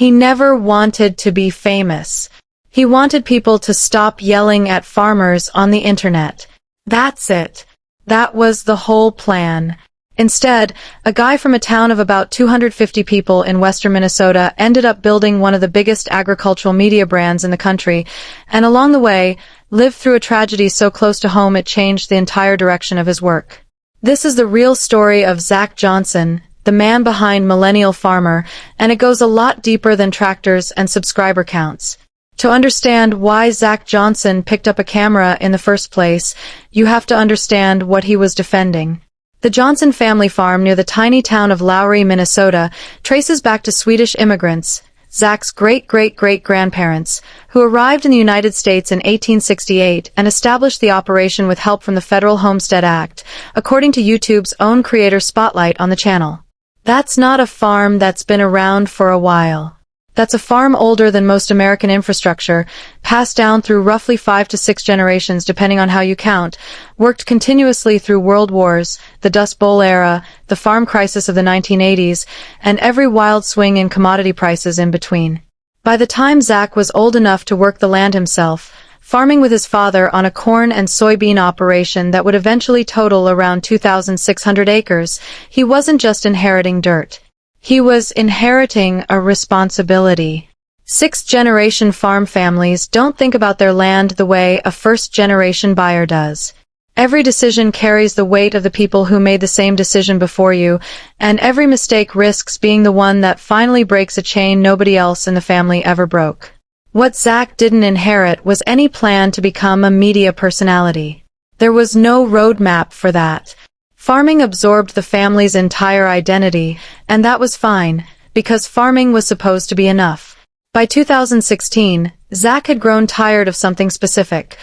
He never wanted to be famous. He wanted people to stop yelling at farmers on the internet. That's it. That was the whole plan. Instead, a guy from a town of about 250 people in western Minnesota ended up building one of the biggest agricultural media brands in the country, and along the way, lived through a tragedy so close to home it changed the entire direction of his work. This is the real story of Zach Johnson, the man behind Millennial Farmer, and it goes a lot deeper than tractors and subscriber counts. To understand why Zach Johnson picked up a camera in the first place, you have to understand what he was defending. The Johnson family farm near the tiny town of Lowry, Minnesota, traces back to Swedish immigrants, Zach's great-great-great-grandparents, who arrived in the United States in 1868 and established the operation with help from the federal Homestead Act, according to YouTube's own creator Spotlight on the channel. That's not a farm that's been around for a while. That's a farm older than most American infrastructure, passed down through roughly 5 to 6 generations depending on how you count, worked continuously through world wars, the Dust Bowl era, the farm crisis of the 1980s, and every wild swing in commodity prices in between. By the time Zach was old enough to work the land himself, farming with his father on a corn and soybean operation that would eventually total around 2,600 acres, he wasn't just inheriting dirt. He was inheriting a responsibility. Sixth-generation farm families don't think about their land the way a first-generation buyer does. Every decision carries the weight of the people who made the same decision before you, and every mistake risks being the one that finally breaks a chain nobody else in the family ever broke. What Zach didn't inherit was any plan to become a media personality. There was no roadmap for that. Farming absorbed the family's entire identity, and that was fine, because farming was supposed to be enough. By 2016, Zach had grown tired of something specific: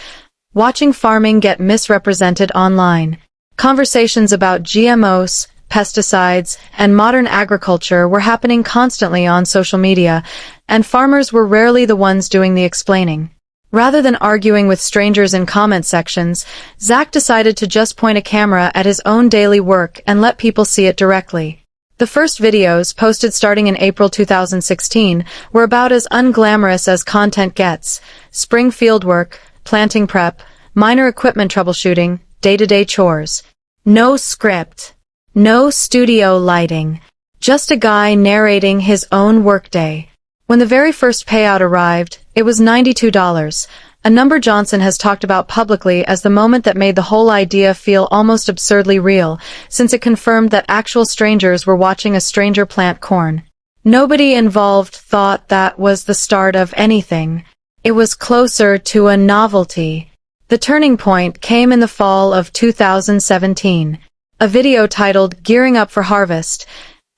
watching farming get misrepresented online. Conversations about GMOs, pesticides, and modern agriculture were happening constantly on social media, and farmers were rarely the ones doing the explaining. Rather than arguing with strangers in comment sections, Zach decided to just point a camera at his own daily work and let people see it directly. The first videos, posted starting in April 2016, were about as unglamorous as content gets: spring fieldwork, planting prep, minor equipment troubleshooting, day-to-day chores. No script. No studio lighting. Just a guy narrating his own workday. When the very first payout arrived, it was $92, a number Johnson has talked about publicly as the moment that made the whole idea feel almost absurdly real, since it confirmed that actual strangers were watching a stranger plant corn. Nobody involved thought that was the start of anything. It was closer to a novelty. The turning point came in the fall of 2017. A video titled "Gearing Up for Harvest"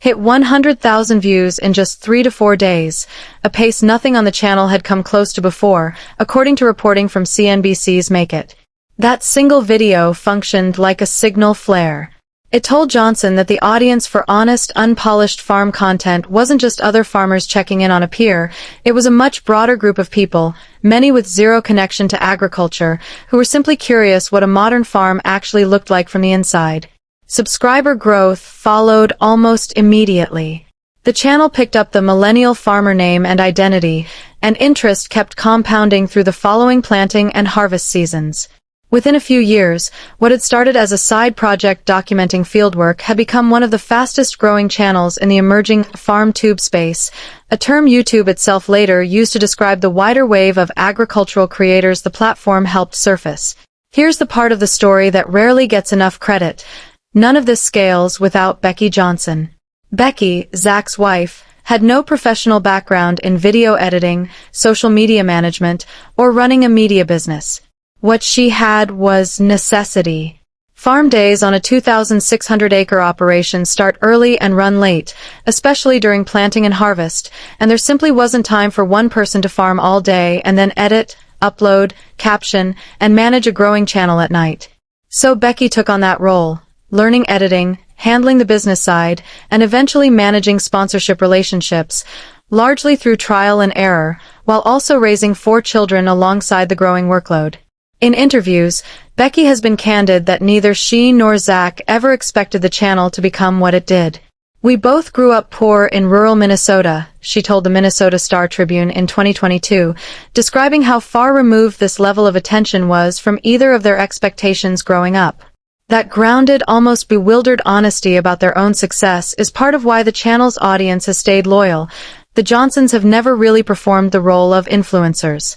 hit 100,000 views in just 3 to 4 days, a pace nothing on the channel had come close to before, according to reporting from CNBC's Make It. That single video functioned like a signal flare. It told Johnson that the audience for honest, unpolished farm content wasn't just other farmers checking in on a peer, it was a much broader group of people, many with zero connection to agriculture, who were simply curious what a modern farm actually looked like from the inside. Subscriber growth followed almost immediately. The channel picked up the Millennial Farmer name and identity, and interest kept compounding through the following planting and harvest seasons. Within a few years, what had started as a side project documenting fieldwork had become one of the fastest-growing channels in the emerging farm tube space, a term YouTube itself later used to describe the wider wave of agricultural creators the platform helped surface. Here's the part of the story that rarely gets enough credit. None of this scales without Becky Johnson. Becky, Zach's wife, had no professional background in video editing, social media management, or running a media business. What she had was necessity. Farm days on a 2,600-acre operation start early and run late, especially during planting and harvest, and there simply wasn't time for one person to farm all day and then edit, upload, caption, and manage a growing channel at night. So Becky took on that role, learning editing, handling the business side, and eventually managing sponsorship relationships, largely through trial and error, while also raising 4 children alongside the growing workload. In interviews, Becky has been candid that neither she nor Zach ever expected the channel to become what it did. "We both grew up poor in rural Minnesota," she told the Minnesota Star-Tribune in 2022, describing how far removed this level of attention was from either of their expectations growing up. That grounded, almost bewildered honesty about their own success is part of why the channel's audience has stayed loyal. The Johnsons have never really performed the role of influencers.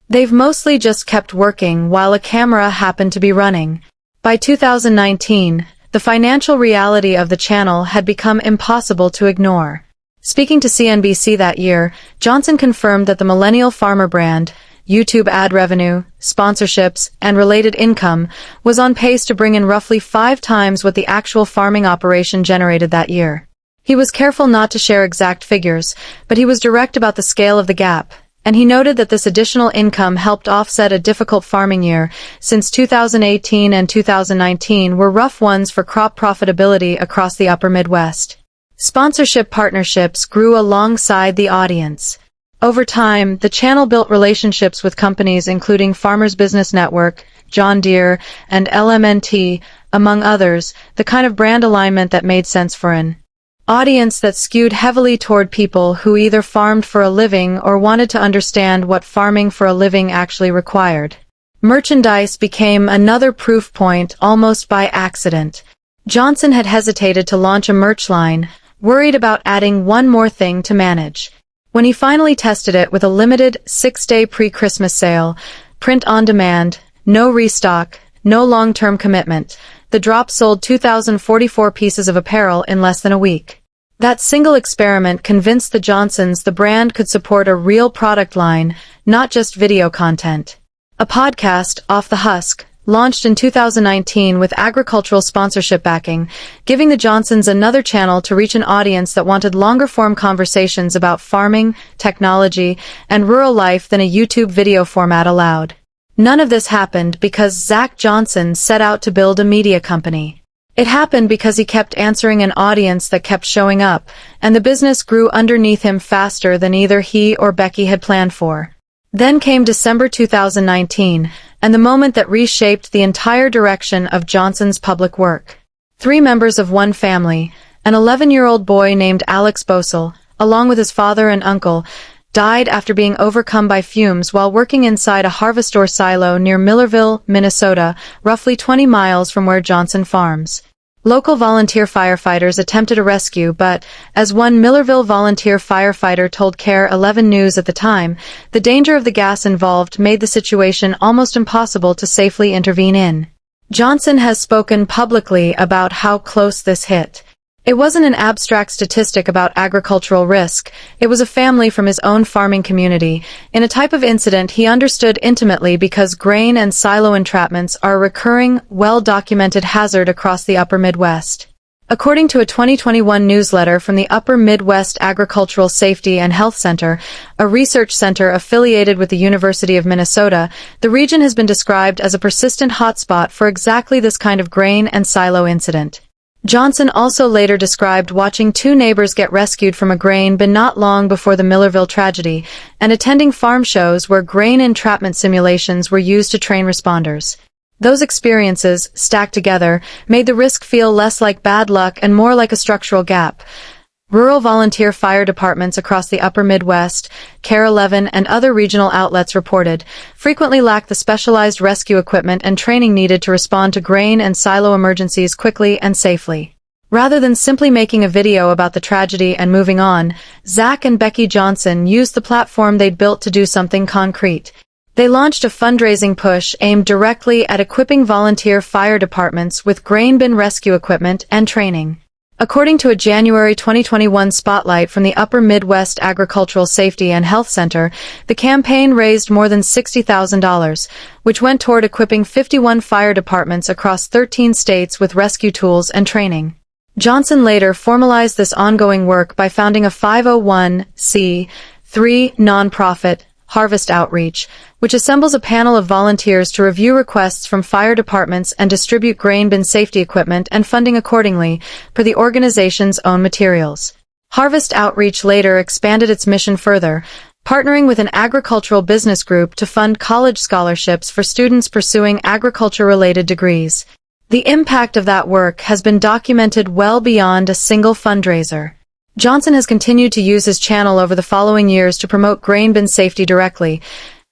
They've mostly just kept working while a camera happened to be running. By 2019, the financial reality of the channel had become impossible to ignore. Speaking to CNBC that year, Johnson confirmed that the Millennial farmer brand, YouTube ad revenue, sponsorships, and related income was on pace to bring in roughly 5 times what the actual farming operation generated that year. He was careful not to share exact figures, but he was direct about the scale of the gap, and he noted that this additional income helped offset a difficult farming year, since 2018 and 2019 were rough ones for crop profitability across the upper Midwest. Sponsorship partnerships grew alongside the audience. Over time, the channel built relationships with companies including Farmers Business Network, John Deere, and LMNT, among others, the kind of brand alignment that made sense for an audience that skewed heavily toward people who either farmed for a living or wanted to understand what farming for a living actually required. Merchandise became another proof point almost by accident. Johnson had hesitated to launch a merch line, worried about adding one more thing to manage. When he finally tested it with a limited 6-day pre-Christmas sale, print on demand, no restock, no long-term commitment, the drop sold 2,044 pieces of apparel in less than a week. That single experiment convinced the Johnsons the brand could support a real product line, not just video content. A podcast, Off the Husk, launched in 2019 with agricultural sponsorship backing, giving the Johnsons another channel to reach an audience that wanted longer-form conversations about farming, technology, and rural life than a YouTube video format allowed. None of this happened because Zach Johnson set out to build a media company. It happened because he kept answering an audience that kept showing up, and the business grew underneath him faster than either he or Becky had planned for. Then came December 2019, and the moment that reshaped the entire direction of Johnson's public work. 3 members of one family, an 11-year-old boy named Alex Bosel, along with his father and uncle, died after being overcome by fumes while working inside a harvester silo near Millerville, Minnesota, roughly 20 miles from where Johnson farms. Local volunteer firefighters attempted a rescue, but, as one Millerville volunteer firefighter told KARE 11 News at the time, the danger of the gas involved made the situation almost impossible to safely intervene in. Johnson has spoken publicly about how close this hit. It wasn't an abstract statistic about agricultural risk, it was a family from his own farming community, in a type of incident he understood intimately because grain and silo entrapments are a recurring, well-documented hazard across the upper Midwest. According to a 2021 newsletter from the Upper Midwest Agricultural Safety and Health Center, a research center affiliated with the University of Minnesota, the region has been described as a persistent hotspot for exactly this kind of grain and silo incident. Johnson also later described watching 2 neighbors get rescued from a grain bin not long before the Millerville tragedy, and attending farm shows where grain entrapment simulations were used to train responders. Those experiences, stacked together, made the risk feel less like bad luck and more like a structural gap. Rural volunteer fire departments across the upper Midwest, KARE 11 and other regional outlets reported, frequently lack the specialized rescue equipment and training needed to respond to grain and silo emergencies quickly and safely. Rather than simply making a video about the tragedy and moving on, Zach and Becky Johnson used the platform they'd built to do something concrete. They launched a fundraising push aimed directly at equipping volunteer fire departments with grain bin rescue equipment and training. According to a January 2021 spotlight from the Upper Midwest Agricultural Safety and Health Center, the campaign raised more than $60,000, which went toward equipping 51 fire departments across 13 states with rescue tools and training. Johnson later formalized this ongoing work by founding a 501c3 nonprofit, Harvest Outreach, which assembles a panel of volunteers to review requests from fire departments and distribute grain bin safety equipment and funding accordingly, per the organization's own materials. Harvest Outreach later expanded its mission further, partnering with an agricultural business group to fund college scholarships for students pursuing agriculture-related degrees. The impact of that work has been documented well beyond a single fundraiser. Johnson has continued to use his channel over the following years to promote grain bin safety directly,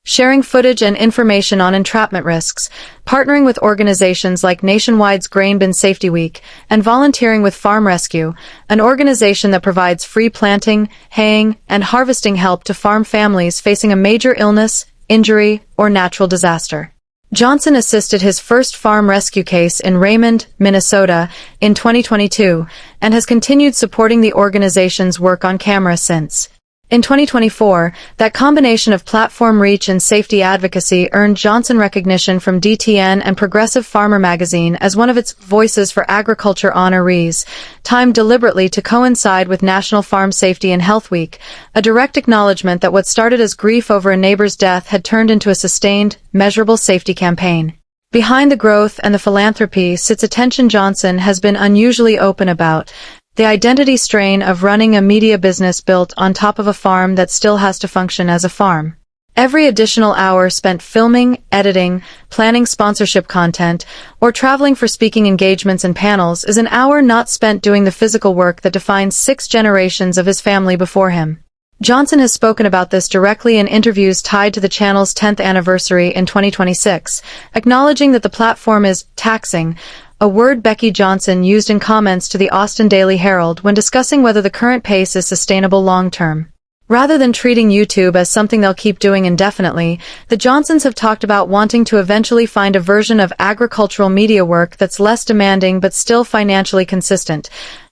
sharing footage and information on entrapment risks, partnering with organizations like Nationwide's Grain Bin Safety Week, and volunteering with Farm Rescue, an organization that provides free planting, haying, and harvesting help to farm families facing a major illness, injury, or natural disaster. Johnson assisted his first farm rescue case in Raymond, Minnesota, in 2022, and has continued supporting the organization's work on camera since. In 2024, that combination of platform reach and safety advocacy earned Johnson recognition from DTN and Progressive Farmer magazine as one of its Voices for Agriculture honorees, timed deliberately to coincide with National Farm Safety and Health Week, a direct acknowledgement that what started as grief over a neighbor's death had turned into a sustained, measurable safety campaign. Behind the growth and the philanthropy sits a tension Johnson has been unusually open about: the identity strain of running a media business built on top of a farm that still has to function as a farm. Every additional hour spent filming, editing, planning sponsorship content, or traveling for speaking engagements and panels is an hour not spent doing the physical work that defines 6 generations of his family before him. Johnson has spoken about this directly in interviews tied to the channel's 10th anniversary in 2026, acknowledging that the platform is taxing, a word Becky Johnson used in comments to the Austin Daily Herald when discussing whether the current pace is sustainable long-term. Rather than treating YouTube as something they'll keep doing indefinitely, the Johnsons have talked about wanting to eventually find a version of agricultural media work that's less demanding but still financially consistent,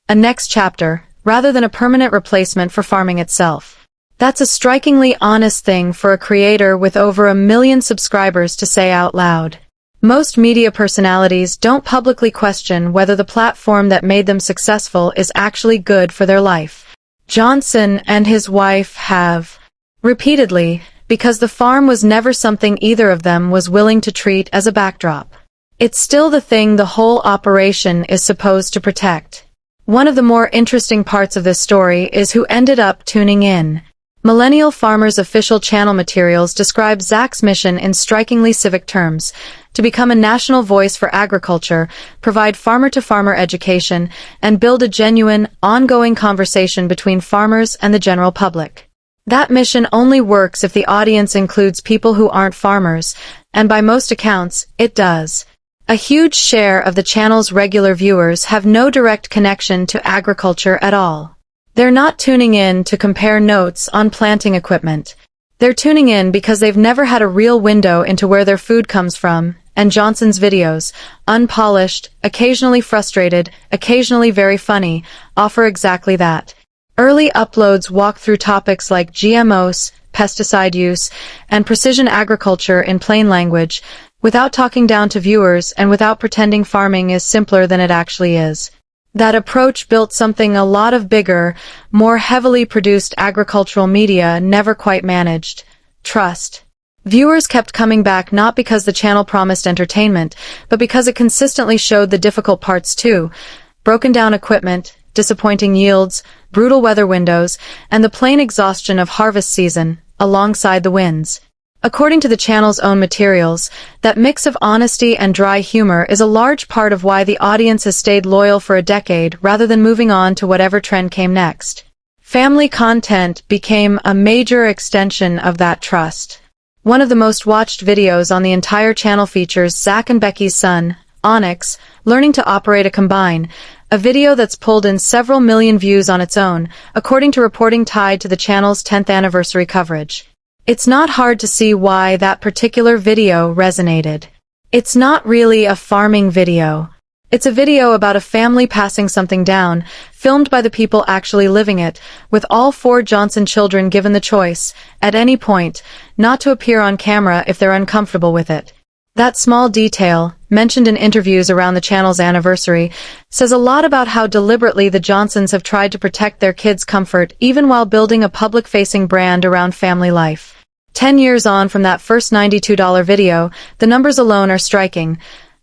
a next chapter, rather than a permanent replacement for farming itself. That's a strikingly honest thing for a creator with over 1 million subscribers to say out loud. Most media personalities don't publicly question whether the platform that made them successful is actually good for their life. Johnson and his wife have. Repeatedly, because the farm was never something either of them was willing to treat as a backdrop. It's still the thing the whole operation is supposed to protect. One of the more interesting parts of this story is who ended up tuning in. Millennial Farmer's official channel materials describe Zach's mission in strikingly civic terms: to become a national voice for agriculture, provide farmer-to-farmer education, and build a genuine, ongoing conversation between farmers and the general public. That mission only works if the audience includes people who aren't farmers, and by most accounts, it does. A huge share of the channel's regular viewers have no direct connection to agriculture at all. They're not tuning in to compare notes on planting equipment. They're tuning in because they've never had a real window into where their food comes from, and Johnson's videos, unpolished, occasionally frustrated, occasionally very funny, offer exactly that. Early uploads walk through topics like GMOs, pesticide use, and precision agriculture in plain language, without talking down to viewers and without pretending farming is simpler than it actually is. That approach built something a lot of bigger, more heavily produced agricultural media never quite managed: trust. Viewers kept coming back not because the channel promised entertainment, but because it consistently showed the difficult parts too: broken down equipment, disappointing yields, brutal weather windows, and the plain exhaustion of harvest season, alongside the wins. According to the channel's own materials, that mix of honesty and dry humor is a large part of why the audience has stayed loyal for a decade rather than moving on to whatever trend came next. Family content became a major extension of that trust. One of the most watched videos on the entire channel features Zach and Becky's son, Onyx, learning to operate a combine, a video that's pulled in several million views on its own, according to reporting tied to the channel's 10th anniversary coverage. It's not hard to see why that particular video resonated. It's not really a farming video. It's a video about a family passing something down, filmed by the people actually living it, with all 4 Johnson children given the choice, at any point, not to appear on camera if they're uncomfortable with it. That small detail, mentioned in interviews around the channel's anniversary, says a lot about how deliberately the Johnsons have tried to protect their kids' comfort even while building a public-facing brand around family life. 10 years on from that first $92 video, the numbers alone are striking.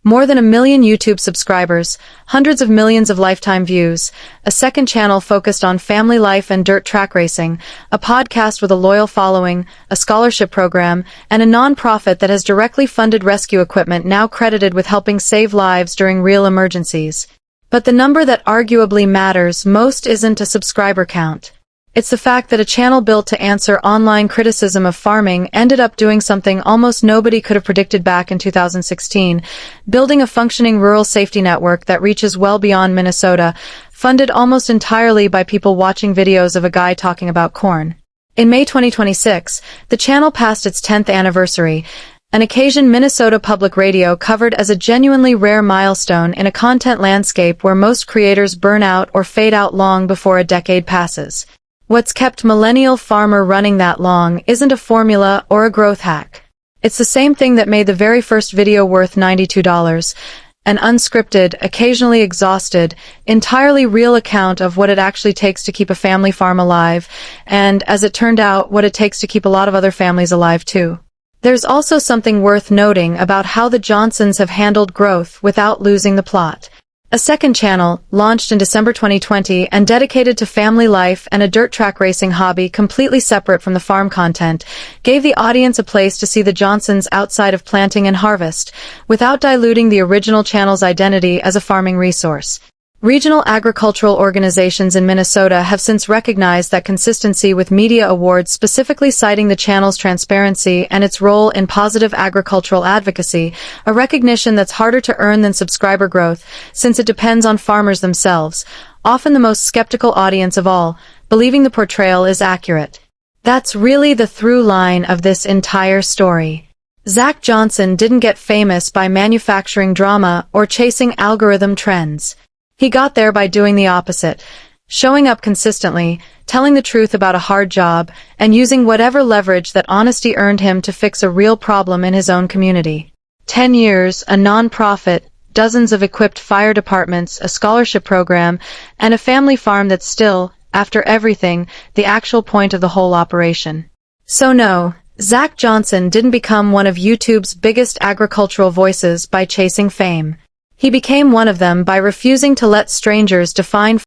More than 1 million YouTube subscribers, hundreds of millions of lifetime views, a second channel focused on family life and dirt track racing, a podcast with a loyal following, a scholarship program, and a non-profit that has directly funded rescue equipment now credited with helping save lives during real emergencies. But the number that arguably matters most isn't a subscriber count. It's the fact that a channel built to answer online criticism of farming ended up doing something almost nobody could have predicted back in 2016, building a functioning rural safety network that reaches well beyond Minnesota, funded almost entirely by people watching videos of a guy talking about corn. In May 2026, the channel passed its 10th anniversary, an occasion Minnesota Public Radio covered as a genuinely rare milestone in a content landscape where most creators burn out or fade out long before a decade passes. What's kept Millennial Farmer running that long isn't a formula or a growth hack. It's the same thing that made the very first video worth $92, an unscripted, occasionally exhausted, entirely real account of what it actually takes to keep a family farm alive, and, as it turned out, what it takes to keep a lot of other families alive too. There's also something worth noting about how the Johnsons have handled growth without losing the plot. A second channel, launched in December 2020 and dedicated to family life and a dirt track racing hobby completely separate from the farm content, gave the audience a place to see the Johnsons outside of planting and harvest, without diluting the original channel's identity as a farming resource. Regional agricultural organizations in Minnesota have since recognized that consistency with media awards, specifically citing the channel's transparency and its role in positive agricultural advocacy, a recognition that's harder to earn than subscriber growth, since it depends on farmers themselves, often the most skeptical audience of all, believing the portrayal is accurate. That's really the through line of this entire story. Zach Johnson didn't get famous by manufacturing drama or chasing algorithm trends. He got there by doing the opposite, showing up consistently, telling the truth about a hard job, and using whatever leverage that honesty earned him to fix a real problem in his own community. 10 years, a non-profit, dozens of equipped fire departments, a scholarship program, and a family farm that's still, after everything, the actual point of the whole operation. So no, Zach Johnson didn't become one of YouTube's biggest agricultural voices by chasing fame. He became one of them by refusing to let strangers define